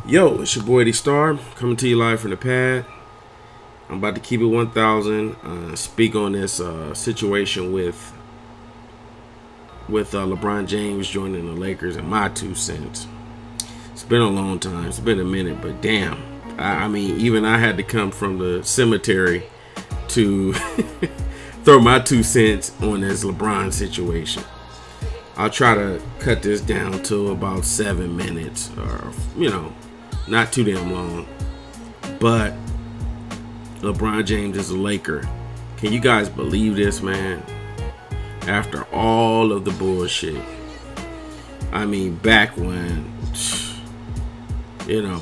Yo, it's your boy D Star coming to you live from the pad. I'm about to keep it 1,000. Speak on this situation with LeBron James joining the Lakers and my 2 cents. It's been a long time. It's been a minute, but damn. I mean, even I had to come from the cemetery to throw my 2 cents on this LeBron situation. I'll try to cut this down to about 7 minutes, or not too damn long. But LeBron James is a Laker. Can you guys believe this, man? After all of the bullshit. I mean, back when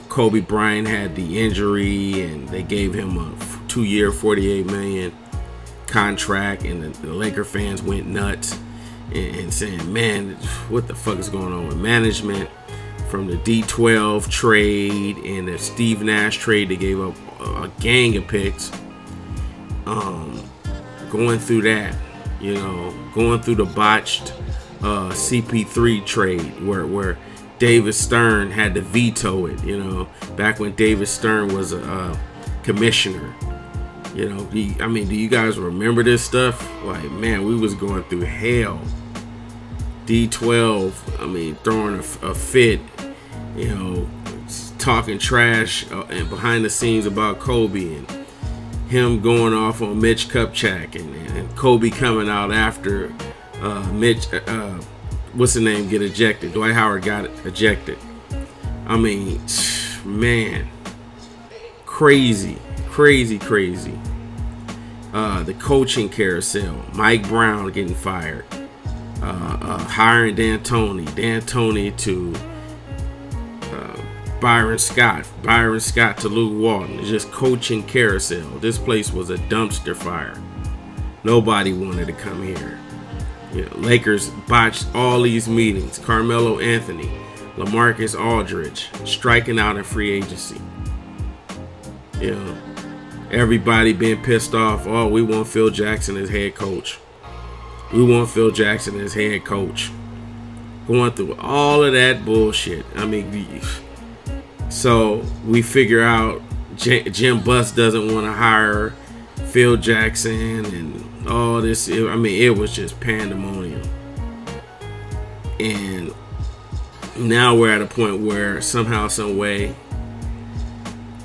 Kobe Bryant had the injury and they gave him a 2-year, $48 million contract, and the Laker fans went nuts and saying, man, what the fuck is going on with management? From the D12 trade and the Steve Nash trade, they gave up a gang of picks. Going through that, going through the botched CP3 trade where David Stern had to veto it, back when David Stern was a commissioner. I mean, do you guys remember this stuff? Like, man, we was going through hell. D12, I mean, throwing a fit, talking trash and behind the scenes about Kobe, and him going off on Mitch Kupchak, and Kobe coming out after Mitch, what's the name, get ejected. Dwight Howard got ejected. I mean, man, crazy. The coaching carousel, Mike Brown getting fired. Hiring D'Antoni to Byron Scott to Luke Walton. It's just coaching carousel. This place was a dumpster fire. Nobody wanted to come here. Lakers botched all these meetings. Carmelo Anthony, LaMarcus Aldridge striking out in free agency. Everybody being pissed off. Oh, we want Phil Jackson as head coach. We want Phil Jackson as head coach. Going through all of that bullshit. I mean, so we figure out Jim Buss doesn't want to hire Phil Jackson and all this. I mean, it was just pandemonium. And now we're at a point where somehow, some way,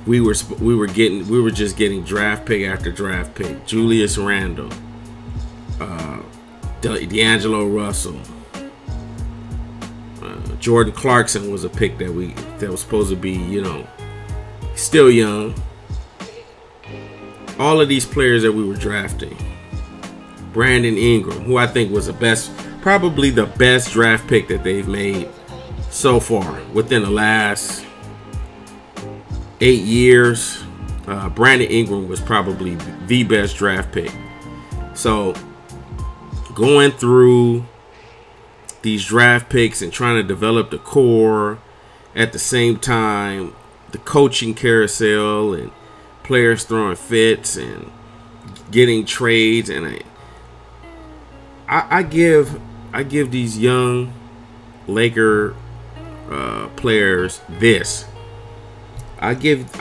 we were just getting draft pick after draft pick. Julius Randle, D'Angelo Russell, Jordan Clarkson was a pick that was supposed to be, still young. All of these players that we were drafting. Brandon Ingram, who I think was probably the best draft pick that they've made so far within the last 8 years. Brandon Ingram was probably the best draft pick. So going through these draft picks and trying to develop the core, at the same time the coaching carousel and players throwing fits and getting trades, and I give these young Laker players this. I give them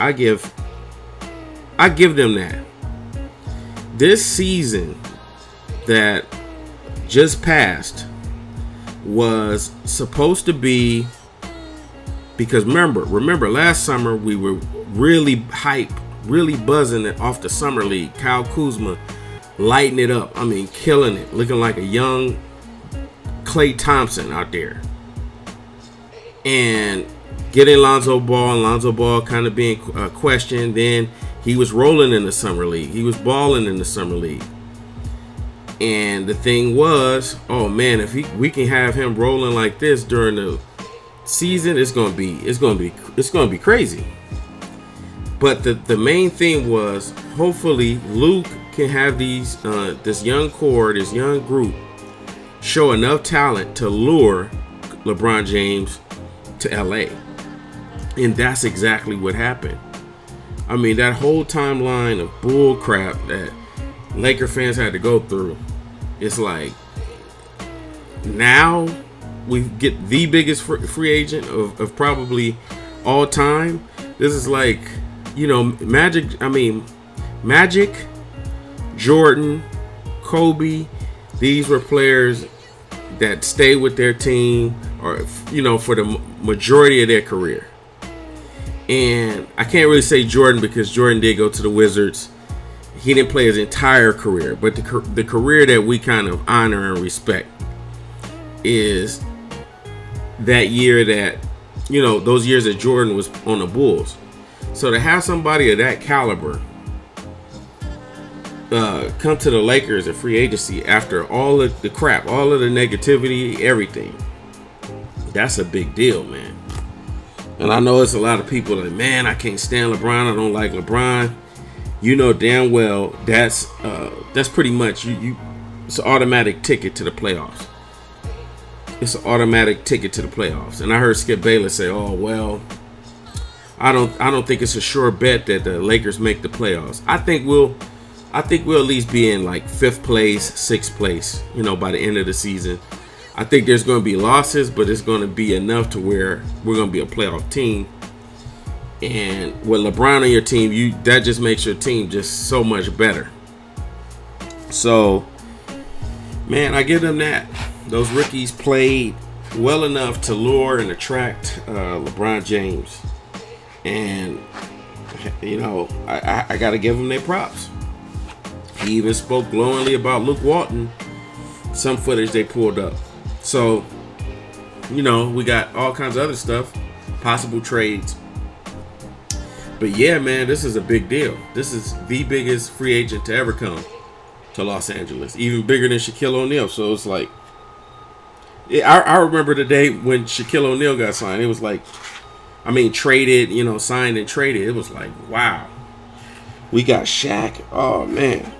that. This season that just passed was supposed to be, because remember last summer we were really hype, really buzzing it off the summer league. Kyle Kuzma lighting it up. I mean, killing it, looking like a young Klay Thompson out there, and getting Lonzo Ball kind of being questioned. Then he was rolling in the summer league. He was balling in the summer league. And the thing was, oh man, if we can have him rolling like this during the season, it's gonna be crazy. But the main thing was, hopefully Luke can have this young core, this young group, show enough talent to lure LeBron James to LA. And that's exactly what happened. I mean, that whole timeline of bull crap that Laker fans had to go through, it's like, now we get the biggest free agent of probably all time, this is like, you know, Magic, Jordan, Kobe, these were players that stayed with their team, or, you know, for the majority of their career. And I can't really say Jordan, because Jordan did go to the Wizards. He didn't play his entire career, but the career that we kind of honor and respect is that year that, you know, those years that Jordan was on the Bulls. So to have somebody of that caliber come to the Lakers at free agency after all of the crap, all of the negativity, everything, that's a big deal, man. And I know it's a lot of people like, man, I can't stand LeBron. I don't like LeBron. You know damn well that's pretty much it's an automatic ticket to the playoffs. It's an automatic ticket to the playoffs. And I heard Skip Bayless say, "Oh well, I don't think it's a sure bet that the Lakers make the playoffs. I think we'll at least be in like 5th place, 6th place, you know, by the end of the season. I think there's going to be losses, but it's going to be enough to where we're going to be a playoff team. And with LeBron on your team, that just makes your team just so much better." So, man, I give them that. Those rookies played well enough to lure and attract LeBron James. And, you know, I got to give them their props. He even spoke glowingly about Luke Walton, some footage they pulled up. So, you know, we got all kinds of other stuff, possible trades. But yeah, man, this is a big deal. This is the biggest free agent to ever come to Los Angeles, even bigger than Shaquille O'Neal. So it's like, I remember the day when Shaquille O'Neal got signed. It was like, traded, you know, signed and traded. It was like, wow, we got Shaq. Oh man.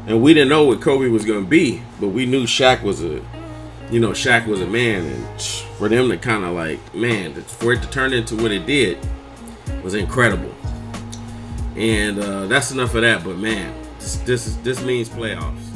And we didn't know what Kobe was going to be, but we knew Shaq was a man. And for them to kind of like, man, for it to turn into what it did was incredible. And that's enough of that. But man, this means playoffs.